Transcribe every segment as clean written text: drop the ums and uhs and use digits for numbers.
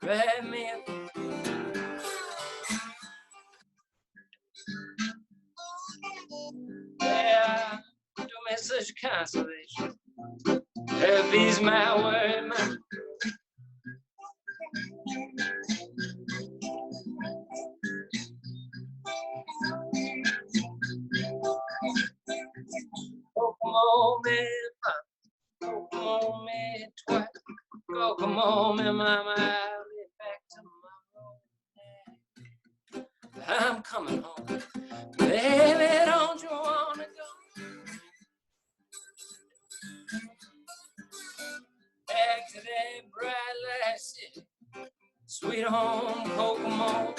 Wrap me up. Yeah, do me such consolation. Help ease my worry, my oh, come on, man, oh, come on, man, twice. Oh, come on, man, mama, I'll be back tomorrow. I'm coming home. Baby, don't you wanna go back to that bright light city, sweet home, Kokomo?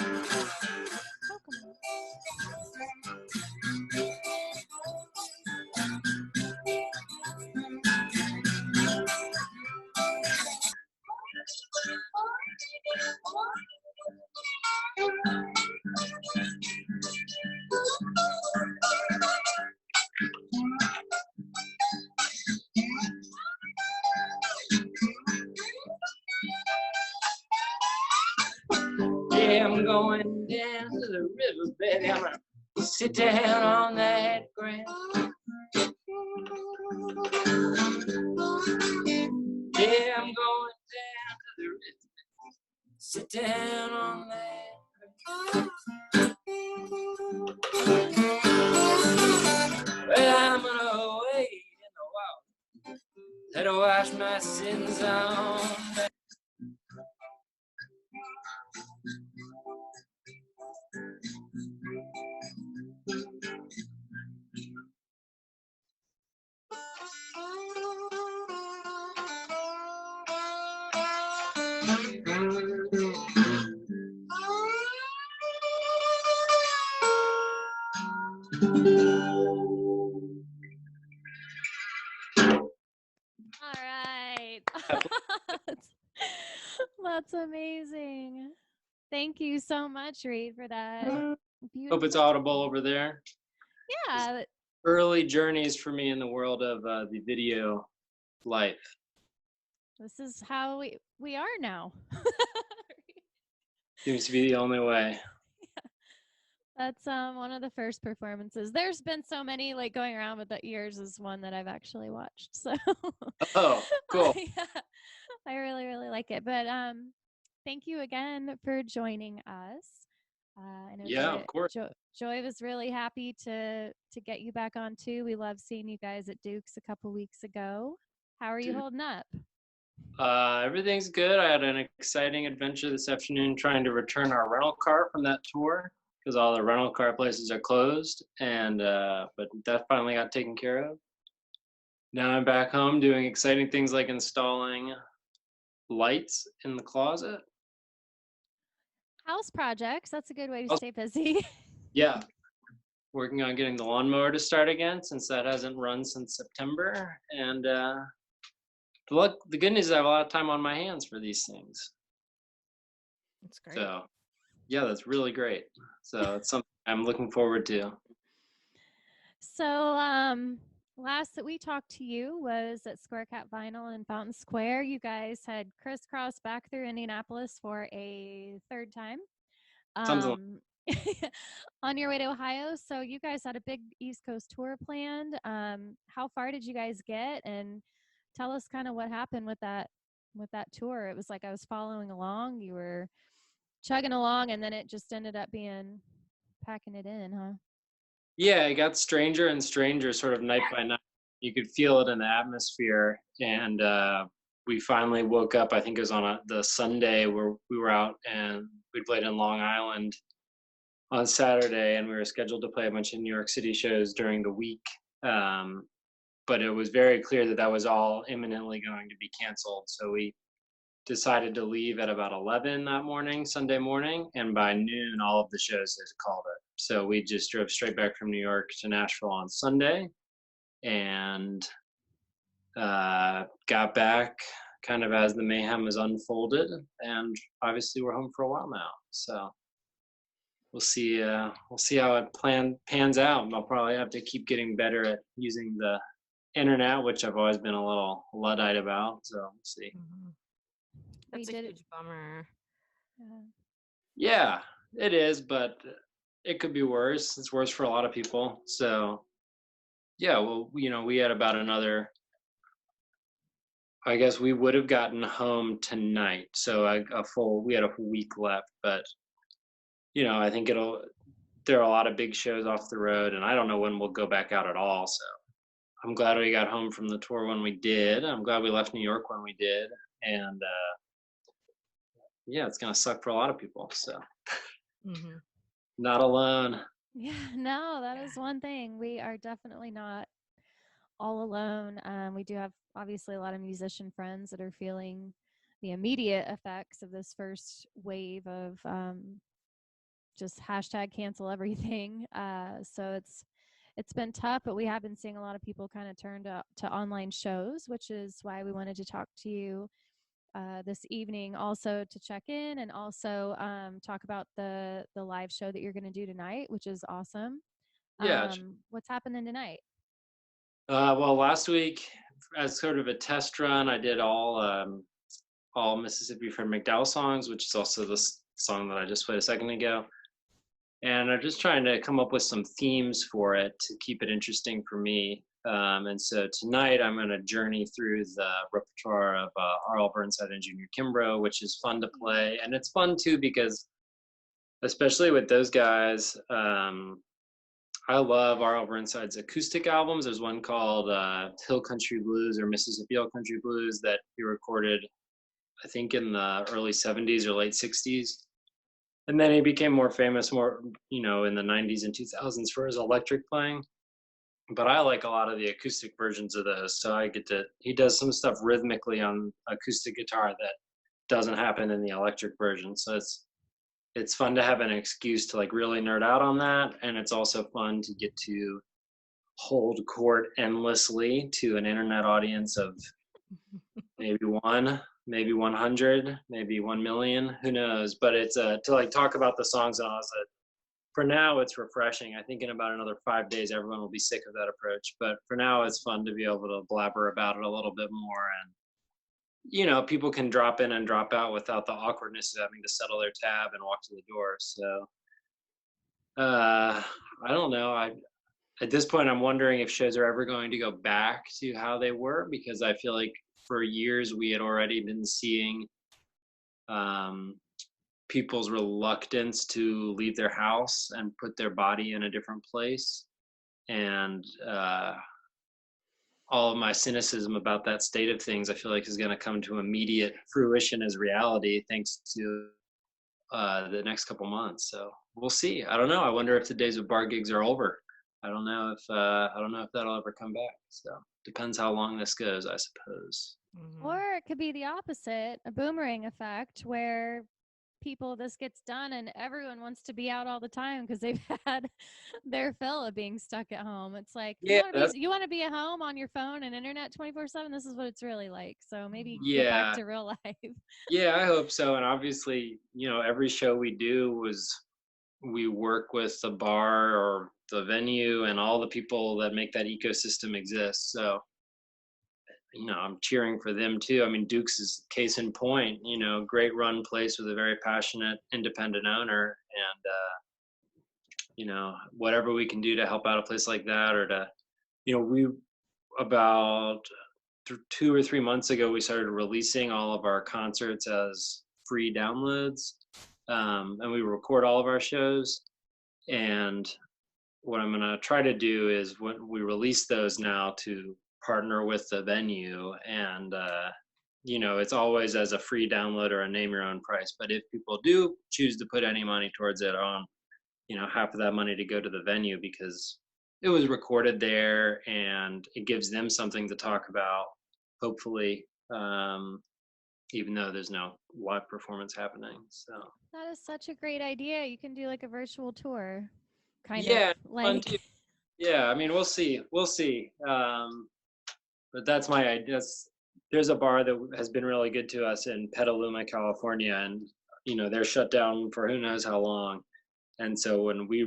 Yeah, I'm going down to the riverbed. I'm gonna sit down on that ground. Yeah, I'm going down to the riverbed. Sit down on that ground. Well, I'm gonna wait in the water. Let her wash my sins on back. All right. That's amazing. Thank you so much, Reed, for that. Hope it's audible over there. Yeah. Early journeys for me in the world of the video life. This is how we are now. Seems to be the only way. That's one of the first performances. There's been so many like going around, but that yours is one that I've actually watched. So Oh, cool. Yeah, I really, really like it. But thank you again for joining us. I know Yeah, of course. Joy was really happy to get you back on too. We loved seeing you guys at Duke's a couple weeks ago. How are you holding up? Everything's good. I had an exciting adventure this afternoon trying to return our rental car from that tour because all the rental car places are closed, and but that finally got taken care of. Now I'm back home doing exciting things like installing lights in the closet. House projects. That's a good way to stay busy. Yeah. Working on getting the lawnmower to start again since that hasn't run since September. And the good news is I have a lot of time on my hands for these things. That's great. So, yeah, that's really great. So it's something I'm looking forward to. So, last that we talked to you was at Square Cat Vinyl in Fountain Square. You guys had crisscrossed back through Indianapolis for a third time. On your way to Ohio. So you guys had a big East Coast tour planned. How far did you guys get? And tell us kind of what happened with that tour. It was like I was following along. You were chugging along, and then it just ended up being packing it in, huh? Yeah, it got stranger and stranger sort of night by night. You could feel it in the atmosphere. And we finally woke up, I think it was on the Sunday where we were out and we played in Long Island on Saturday, and we were scheduled to play a bunch of New York City shows during the week. But it was very clear that was all imminently going to be canceled. So we decided to leave at about 11 that morning, Sunday morning, and by noon, all of the shows had called it. So we just drove straight back from New York to Nashville on Sunday and got back kind of as the mayhem has unfolded. And obviously we're home for a while now. So we'll see how it pans out. I'll probably have to keep getting better at using the internet, which I've always been a little Luddite about. So we'll see. Mm-hmm. That's a huge bummer. Yeah, it is, but it could be worse. It's worse for a lot of people. So yeah, well, we had about another, I guess we would have gotten home tonight. So we had a whole week left, but I think there are a lot of big shows off the road, and I don't know when we'll go back out at all. So I'm glad we got home from the tour when we did. I'm glad we left New York when we did. And yeah, it's going to suck for a lot of people. So Mm-hmm. not alone. Yeah, no, that is one thing. We are definitely not all alone. We do have obviously a lot of musician friends that are feeling the immediate effects of this first wave of just hashtag cancel everything. So it's been tough, but we have been seeing a lot of people kind of turn to online shows, which is why we wanted to talk to you this evening, also to check in and also talk about the live show that you're going to do tonight, which is awesome. Yeah. What's happening tonight? Well, last week, as sort of a test run, I did all Mississippi Fred McDowell songs, which is also the song that I just played a second ago. And I'm just trying to come up with some themes for it to keep it interesting for me. And so tonight I'm going to journey through the repertoire of R.L. Burnside and Junior Kimbrough, which is fun to play. And it's fun too because, especially with those guys, I love R.L. Burnside's acoustic albums. There's one called Hill Country Blues or Mississippi Hill Country Blues that he recorded, I think, in the early 70s or late 60s. And then he became more famous in the 90s and 2000s for his electric playing. But I like a lot of the acoustic versions of those. So he does some stuff rhythmically on acoustic guitar that doesn't happen in the electric version. So it's fun to have an excuse to like really nerd out on that. And it's also fun to get to hold court endlessly to an internet audience of maybe 100, maybe 1 million, who knows? But it's to like talk about the songs and all that. For now, it's refreshing. I think in about another 5 days, everyone will be sick of that approach. But for now, it's fun to be able to blabber about it a little bit more. And, people can drop in and drop out without the awkwardness of having to settle their tab and walk to the door. So I don't know. At this point, I'm wondering if shows are ever going to go back to how they were, because I feel like for years we had already been seeing people's reluctance to leave their house and put their body in a different place. And all of my cynicism about that state of things, I feel like is going to come to immediate fruition as reality thanks to the next couple months. So we'll see. I don't know. I wonder if the days of bar gigs are over. I don't know if that'll ever come back. So depends how long this goes, I suppose. Mm-hmm. Or it could be the opposite, a boomerang effect, where this gets done and everyone wants to be out all the time because they've had their fill of being stuck at home. It's like, you want to be at home on your phone and internet 24/7. This is what it's really like. So maybe get back to real life. Yeah, I hope so. And obviously, every show we do we work with the bar or the venue and all the people that make that ecosystem exist. So I'm cheering for them too. I mean, Duke's is case in point, great run place with a very passionate independent owner. And, whatever we can do to help out a place like that, or to, we about 2 or 3 months ago, we started releasing all of our concerts as free downloads. And we record all of our shows. And what I'm going to try to do is when we release those now to partner with the venue, and it's always as a free download or a name your own price. But if people do choose to put any money towards it, on half of that money to go to the venue, because it was recorded there and it gives them something to talk about, hopefully, even though there's no live performance happening. So that is such a great idea. You can do like a virtual tour, kind of like. Yeah, I mean, we'll see. But that's my idea. There's a bar that has been really good to us in Petaluma, California, and they're shut down for who knows how long. And so when we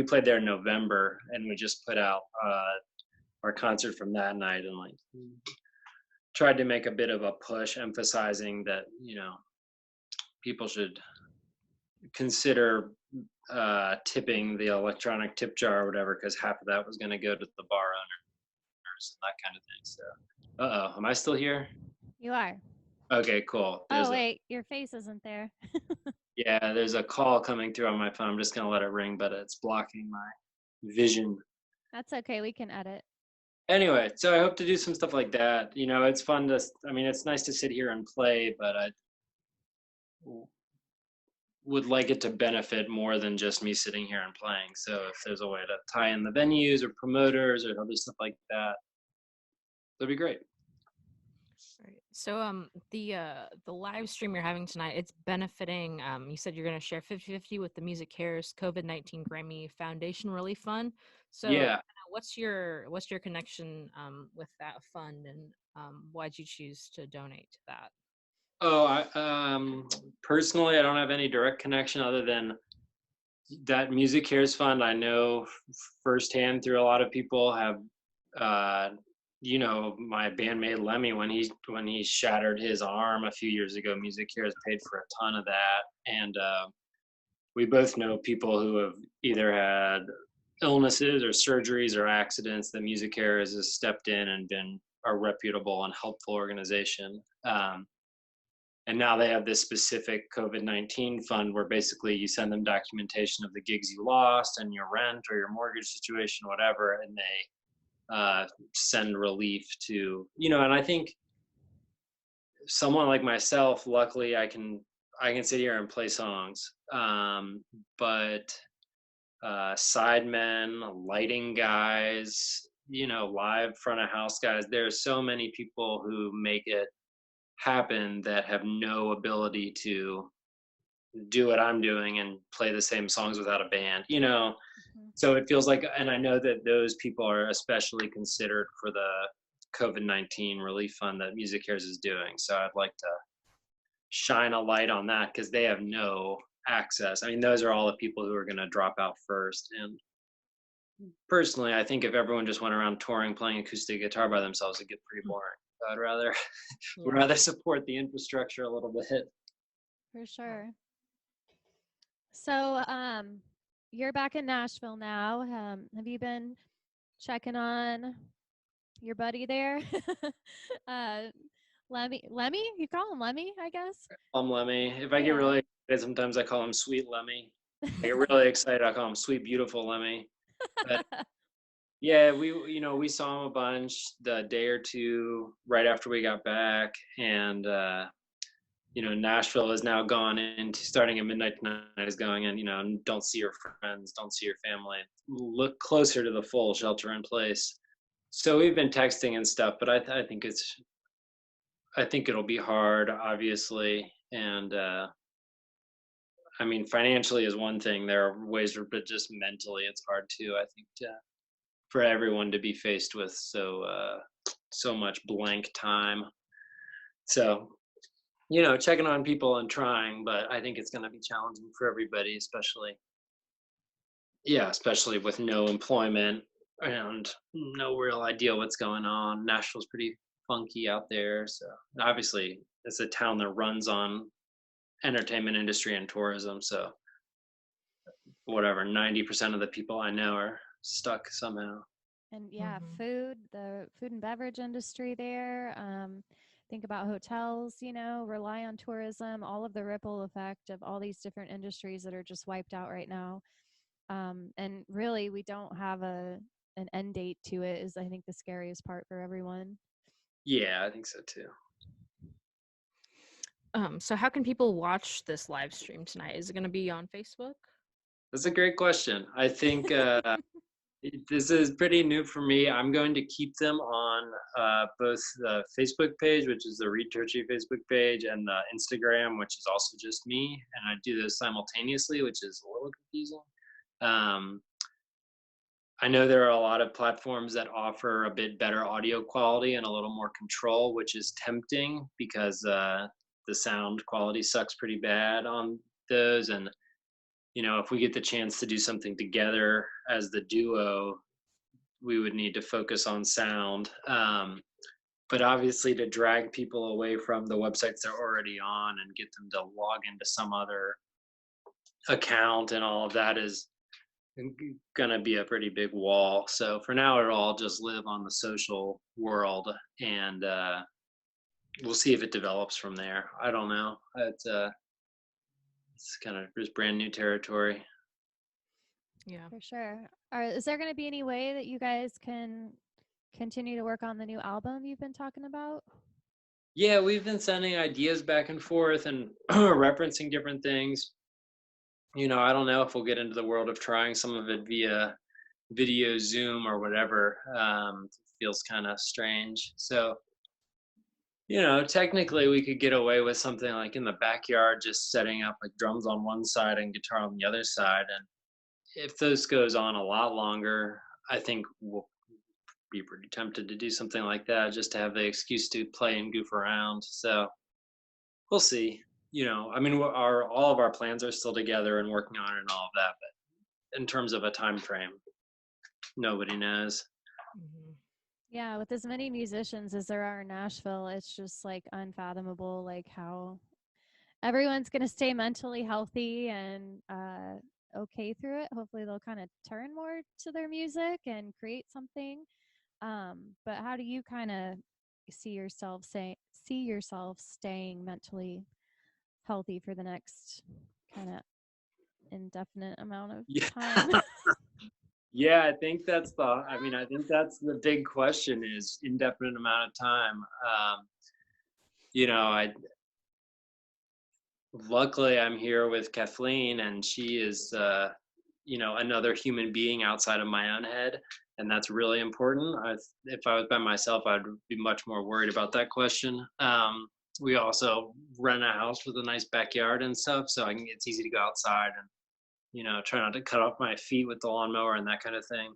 played there in November, and we just put out our concert from that night, and like tried to make a bit of a push, emphasizing that people should consider tipping the electronic tip jar or whatever, because half of that was going to go to the bar owners and that kind of thing. So, am I still here? You are. Okay, cool. Oh, wait, your face isn't there. Yeah, there's a call coming through on my phone. I'm just going to let it ring, but it's blocking my vision. That's okay. We can edit. Anyway, so I hope to do some stuff like that. It's fun to, it's nice to sit here and play, but I would like it to benefit more than just me sitting here and playing. So if there's a way to tie in the venues or promoters or other stuff like that, that'd be great. Right. So the live stream you're having tonight, it's benefiting, you said you're going to share 50-50 with the MusiCares COVID-19 Grammy Foundation Relief Fund. So yeah, what's your connection with that fund, and why'd you choose to donate to that? Personally, I don't have any direct connection other than that MusiCares fund. I know firsthand through a lot of people have, my bandmate Lemmy, when he shattered his arm a few years ago, MusiCares paid for a ton of that. And we both know people who have either had illnesses or surgeries or accidents that MusiCares has stepped in and been a reputable and helpful organization. And now they have this specific COVID-19 fund where basically you send them documentation of the gigs you lost and your rent or your mortgage situation, whatever, and they send relief to, and I think someone like myself, luckily I can sit here and play songs, but sidemen, lighting guys, live front of house guys, there are so many people who make it happen that have no ability to do what I'm doing and play the same songs without a band, So it feels like, and I know that those people are especially considered for the COVID-19 relief fund that MusiCares is doing. So I'd like to shine a light on that because they have no access. Those are all the people who are going to drop out first. And personally, I think if everyone just went around touring, playing acoustic guitar by themselves, it'd get pretty boring. I'd rather support the infrastructure a little bit. For sure. So, you're back in Nashville now. Have you been checking on your buddy there? Lemmy, you call him Lemmy, I guess. I'm Lemmy. If I get really excited, sometimes I call him Sweet Lemmy. I get really excited, I call him Sweet Beautiful Lemmy. But yeah, we saw him a bunch the day or two right after we got back, and Nashville is now gone into starting at midnight tonight is going in, don't see your friends, don't see your family, look closer to the full shelter in place. So we've been texting and stuff, but I think it'll be hard, obviously. And financially is one thing. There are ways, but just mentally it's hard too, I think, for everyone to be faced with so much blank time. So, checking on people and trying, but I think it's going to be challenging for everybody, especially with no employment and no real idea what's going on. Nashville's pretty funky out there. So obviously it's a town that runs on entertainment industry and tourism. So whatever, 90% of the people I know are stuck somehow. And the food and beverage industry there. Think about hotels, rely on tourism, all of the ripple effect of all these different industries that are just wiped out right now. And really, we don't have an end date to it is, I think, the scariest part for everyone. Yeah, I think so too. So how can people watch this live stream tonight? Is it going to be on Facebook? That's a great question. I think this is pretty new for me. I'm going to keep them on both the Facebook page, which is the Read Turchi Facebook page, and the Instagram, which is also just me. And I do those simultaneously, which is a little confusing. I know there are a lot of platforms that offer a bit better audio quality and a little more control, which is tempting because the sound quality sucks pretty bad on those. And if we get the chance to do something together as the duo, we would need to focus on sound. but obviously to drag people away from the websites they're already on and get them to log into some other account and all of that is gonna be a pretty big wall. So for now, it'll all just live on the social world, and we'll see if it develops from there. I don't know. It's kind of just brand new territory. Yeah. For sure. Is there going to be any way that you guys can continue to work on the new album you've been talking about? Yeah, we've been sending ideas back and forth and referencing different things. I don't know if we'll get into the world of trying some of it via video, Zoom, or whatever. Feels kind of strange. So, technically we could get away with something like in the backyard, just setting up like drums on one side and guitar on the other side. And if this goes on a lot longer, I think we'll be pretty tempted to do something like that just to have the excuse to play and goof around. So we'll see. All of our plans are still together and working on it and all of that. But in terms of a time frame, nobody knows. Mm-hmm. Yeah, with as many musicians as there are in Nashville, it's just like unfathomable, like how everyone's going to stay mentally healthy and okay through it. Hopefully they'll kind of turn more to their music and create something. But how do you kind of see yourself staying mentally healthy for the next kind of indefinite amount of time? Yeah, I think that's the big question is indefinite amount of time. Luckily I'm here with Kathleen, and she is, another human being outside of my own head. And that's really important. If I was by myself, I'd be much more worried about that question. We also rent a house with a nice backyard and stuff, so it's easy to go outside and, try not to cut off my feet with the lawnmower and that kind of thing.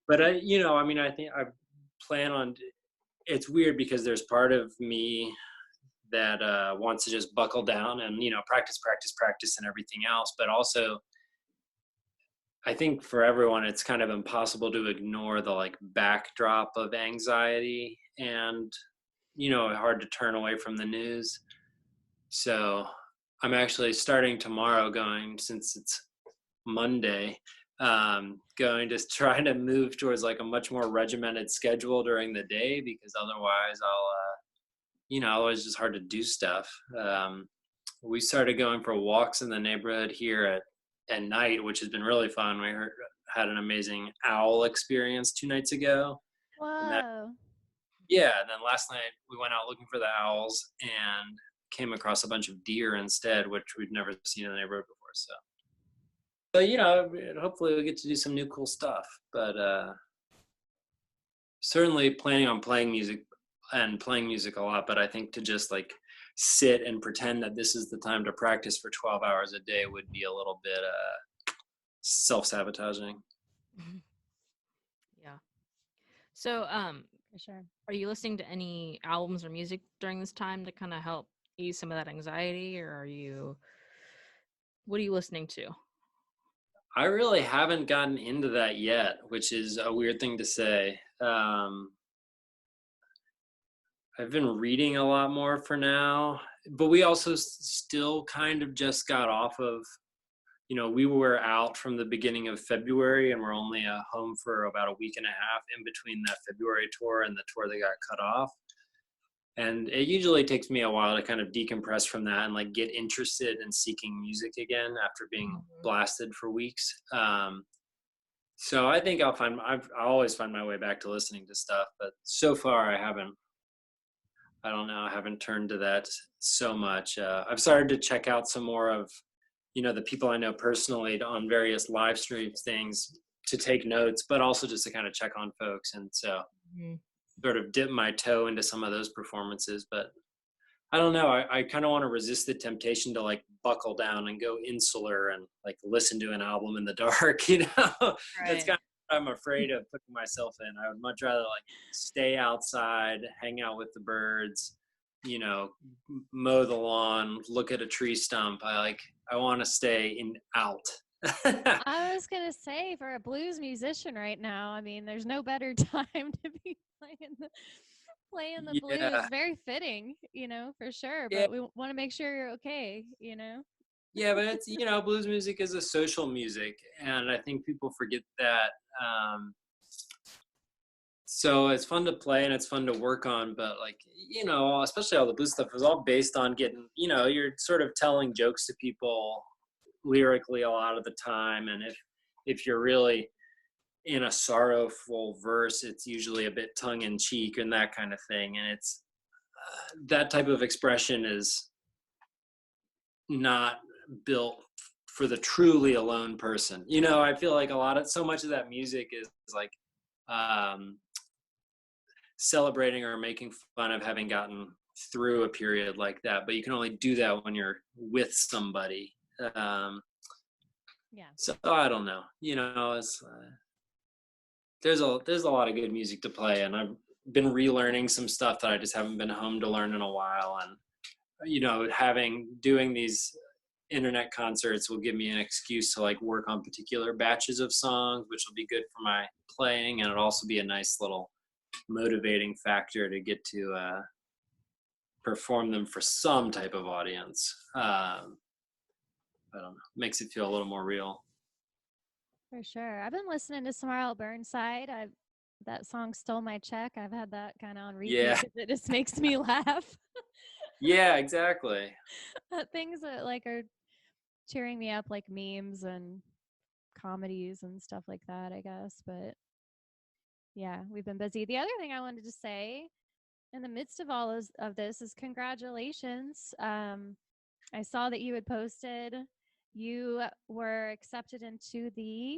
But I think I plan on. It's weird because there's part of me that wants to just buckle down and practice, and everything else. But also, I think for everyone, it's kind of impossible to ignore the like backdrop of anxiety and hard to turn away from the news. So I'm actually starting tomorrow, since it's Monday, going to try to move towards like a much more regimented schedule during the day, because otherwise otherwise it's just hard to do stuff. We started going for walks in the neighborhood here at night, which has been really fun. We had an amazing owl experience 2 nights ago. Whoa. And then last night we went out looking for the owls and came across a bunch of deer instead, which we'd never seen in the neighborhood before. So hopefully we'll get to do some new cool stuff. But certainly planning on playing music a lot. But I think to just like sit and pretend that this is the time to practice for 12 hours a day would be a little bit self-sabotaging. Yeah. So For sure. are you listening to any albums or music during this time to kind of help ease some of that anxiety, or what are you listening to? I really haven't gotten into that yet, which is a weird thing to say. I've been reading a lot more for now, but we also still kind of just got off of, we were out from the beginning of February, and we're only home for about a week and a half in between that February tour and the tour that got cut off. And it usually takes me a while to kind of decompress from that and like get interested in seeking music again after being blasted for weeks. So I think I always find my way back to listening to stuff, but so far I haven't turned to that so much. I've started to check out some more of, the people I know personally on various live streams things to take notes, but also just to kind of check on folks. And so sort of dip my toe into some of those performances. But I don't know. I kind of want to resist the temptation to like buckle down and go insular and like listen to an album in the dark, Right. That's kind of what I'm afraid of putting myself in. I would much rather like stay outside, hang out with the birds, mow the lawn, look at a tree stump. I want to stay out. I was going to say, for a blues musician right now, I mean, there's no better time to be playing the blues. Yeah. Very fitting, for sure. Yeah. But we want to make sure you're okay. Yeah, but it's, blues music is a social music, and I think people forget that. So it's fun to play and it's fun to work on, but like, especially all the blues stuff is all based on getting, you're sort of telling jokes to people lyrically a lot of the time. And if you're really in a sorrowful verse, it's usually a bit tongue in cheek and that kind of thing. And it's that type of expression is not built for the truly alone person. I feel like so much of that music is like celebrating or making fun of having gotten through a period like that, but you can only do that when you're with somebody. So I don't know, it's there's a lot of good music to play, and I've been relearning some stuff that I just haven't been home to learn in a while. And doing these internet concerts will give me an excuse to like work on particular batches of songs, which will be good for my playing, and it'll also be a nice little motivating factor to get to perform them for some type of audience. I don't know, makes it feel a little more real. For sure. I've been listening to some Burnside. That song Stole My Check. I've had that kind of on repeat because it just makes me laugh. Yeah, exactly. Things that like are cheering me up, like memes and comedies and stuff like that, I guess. But yeah, we've been busy. The other thing I wanted to say in the midst of all of this is congratulations. I saw that you had posted you were accepted into the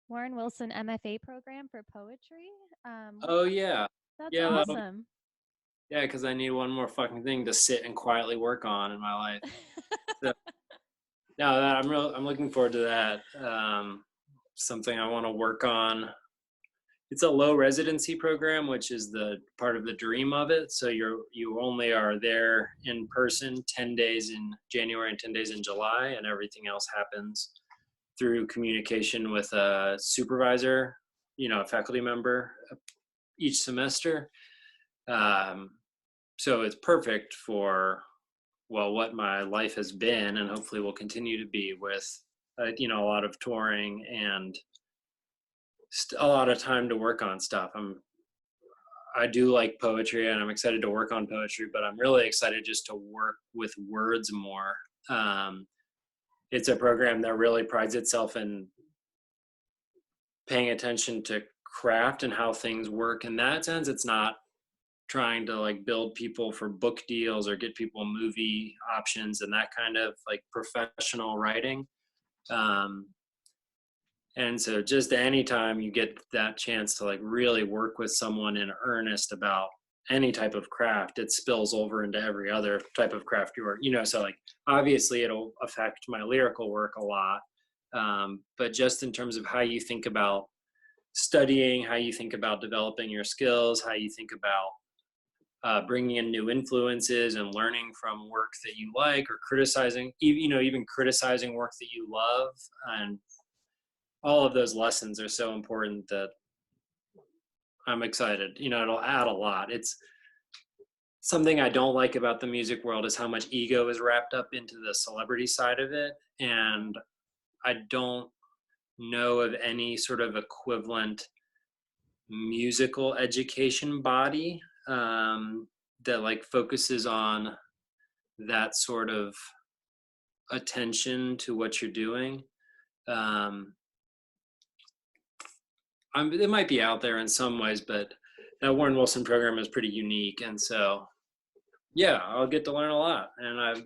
Warren Wilson MFA program for poetry. Oh yeah. That's Yeah, awesome. Yeah, because I need one more fucking thing to sit and quietly work on in my life. So, no, I'm looking forward to that. Something I want to work on. It's a low residency program, which is the part of the dream of it. So you only are there in person 10 days in January and 10 days in July, and everything else happens through communication with a supervisor, a faculty member each semester. So it's perfect for, what my life has been and hopefully will continue to be with, a lot of touring and a lot of time to work on stuff. I do like poetry and I'm excited to work on poetry, but I'm really excited just to work with words more. It's a program that really prides itself in paying attention to craft and how things work. In that sense, it's not trying to like build people for book deals or get people movie options and that kind of like professional writing. And so just anytime you get that chance to like really work with someone in earnest about any type of craft, it spills over into every other type of craft you work, so like obviously it'll affect my lyrical work a lot. But just in terms of how you think about studying, how you think about developing your skills, how you think about bringing in new influences and learning from work that you like, or criticizing, even criticizing work that you love, and all of those lessons are so important that I'm excited. It'll add a lot. It's something I don't like about the music world is how much ego is wrapped up into the celebrity side of it. And I don't know of any sort of equivalent musical education body that like focuses on that sort of attention to what you're doing. It might be out there in some ways, but that Warren Wilson program is pretty unique. And so, yeah, I'll get to learn a lot. And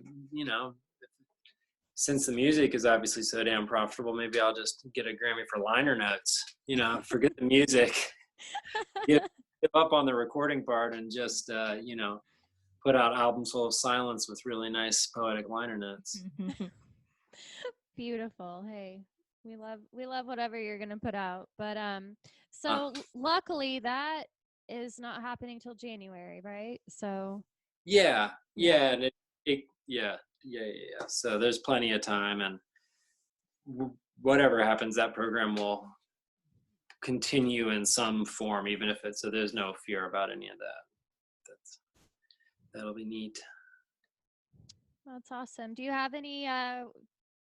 since the music is obviously so damn profitable, maybe I'll just get a Grammy for liner notes, forget the music, give up on the recording part and just, put out albums full of silence with really nice poetic liner notes. Beautiful. Hey, we love whatever you're going to put out. But so luckily that is not happening till January, right? So yeah. And yeah. So there's plenty of time, and whatever happens, that program will continue in some form, even if it's, so there's no fear about any of that. That'll be neat. That's awesome. Do you have any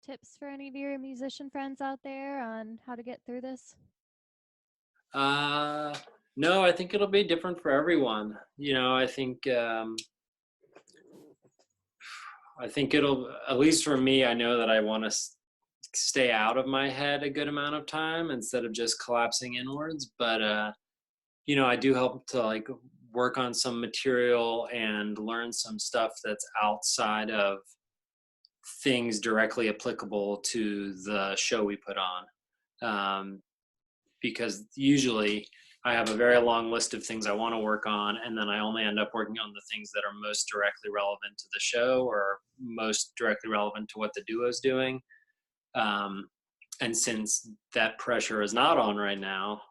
tips for any of your musician friends out there on how to get through this? No, I think it'll be different for everyone. I think it'll, at least for me, I know that I want to stay out of my head a good amount of time instead of just collapsing inwards. But I do help to like work on some material and learn some stuff that's outside of things directly applicable to the show we put on. Because usually I have a very long list of things I want to work on, and then I only end up working on the things that are most directly relevant to the show or most directly relevant to what the duo's doing. And since that pressure is not on right now,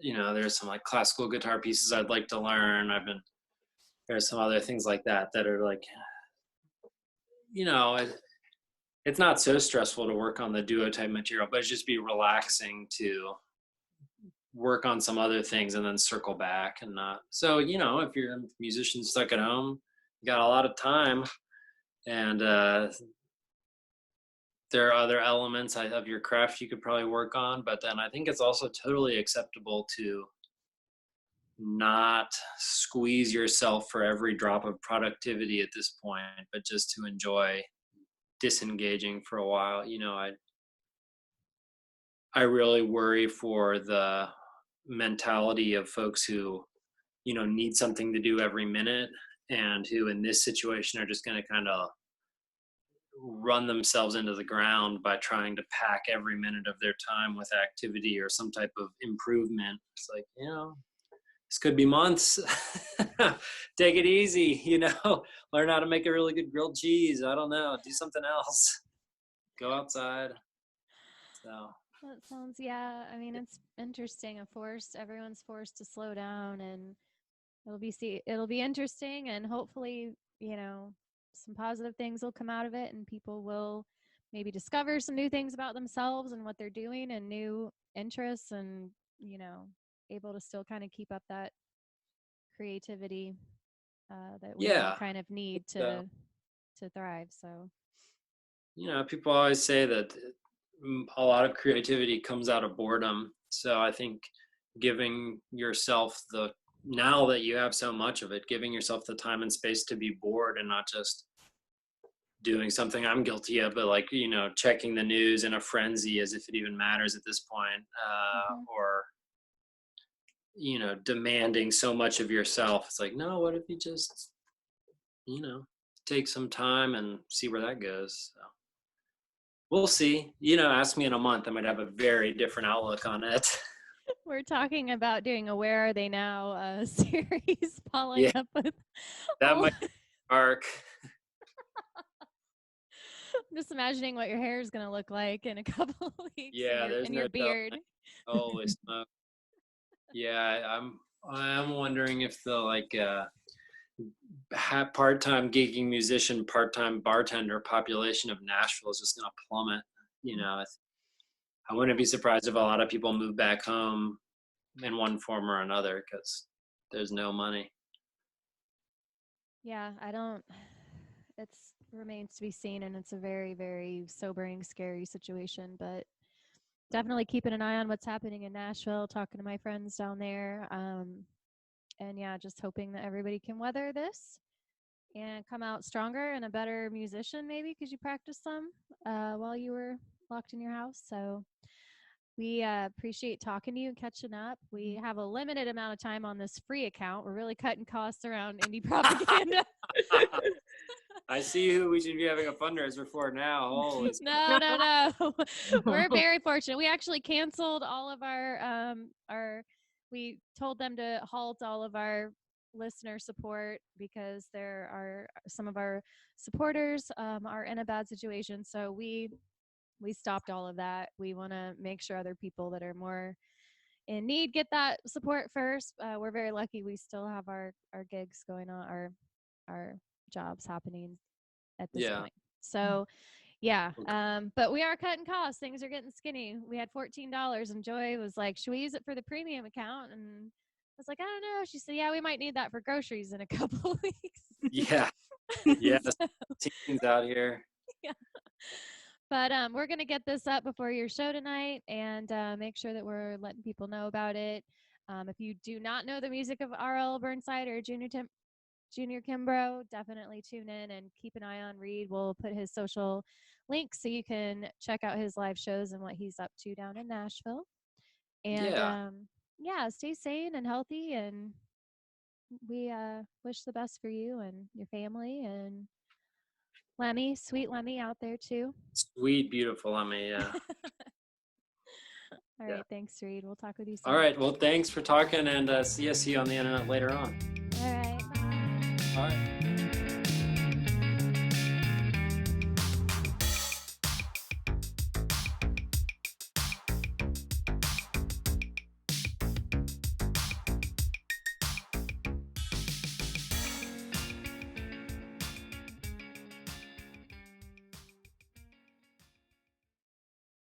there's some like classical guitar pieces I'd like to learn. There's some other things like that are like, it's not so stressful to work on the duo type material, but it's just be relaxing to work on some other things and then circle back and not. So, if you're a musician stuck at home, you got a lot of time, and there are other elements of your craft you could probably work on, but then I think it's also totally acceptable to not squeeze yourself for every drop of productivity at this point, but just to enjoy disengaging for a while. I really worry for the mentality of folks who, need something to do every minute, and who in this situation are just going to kind of run themselves into the ground by trying to pack every minute of their time with activity or some type of improvement. It's like, this could be months. Take it easy, learn how to make a really good grilled cheese. I don't know, do something else. Go outside. So that sounds, yeah, I mean, it's interesting. Everyone's forced to slow down, and it'll be interesting, and hopefully, some positive things will come out of it, and people will maybe discover some new things about themselves and what they're doing, and new interests, and able to still kind of keep up that creativity that we all kind of need to thrive. So people always say that a lot of creativity comes out of boredom. So I think giving yourself now that you have so much of it, giving yourself the time and space to be bored and not just doing something I'm guilty of, but like, checking the news in a frenzy as if it even matters at this point, or, demanding so much of yourself. It's like, no, what if you just, take some time and see where that goes. So we'll see. Ask me in a month, I might have a very different outlook on it. We're talking about doing a Where Are They Now series, following up with that might be dark. I'm just imagining what your hair is going to look like in a couple of weeks. Yeah, there's your beard. Holy smoke. Yeah, I'm wondering if the part-time gigging musician, part-time bartender population of Nashville is just going to plummet. I wouldn't be surprised if a lot of people move back home in one form or another because there's no money. Yeah, it remains to be seen, and it's a very, very sobering, scary situation, but definitely keeping an eye on what's happening in Nashville, talking to my friends down there. And yeah, just hoping that everybody can weather this and come out stronger and a better musician, maybe because you practiced some while you were locked in your house. So we appreciate talking to you and catching up. We have a limited amount of time on this free account. We're really cutting costs around indie propaganda. I see who we should be having a fundraiser for now. Holy No. We're very fortunate. We actually canceled all of we told them to halt all of our listener support because there are some of our supporters are in a bad situation. So we stopped all of that. We want to make sure other people that are more in need get that support first. We're very lucky. We still have our gigs going on, our jobs happening at this point. So Yeah. But we are cutting costs. Things are getting skinny. We had $14 and Joy was like, should we use it for the premium account? And I was like, I don't know. She said, yeah, we might need that for groceries in a couple of weeks. Yeah. Yeah. So, Teens out here. yeah. But we're going to get this up before your show tonight and make sure that we're letting people know about it. If you do not know the music of R.L. Burnside or Junior Kimbrough, definitely tune in and keep an eye on Reed. We'll put his social links so you can check out his live shows and what he's up to down in Nashville. And yeah, stay sane and healthy. And we wish the best for you and your family and Lemmy, sweet Lemmy out there too. Sweet, beautiful Lemmy, yeah. All right, thanks, Reed. We'll talk with you soon. All right, well, thanks for talking, and see you on the internet later on. All right, bye. All right.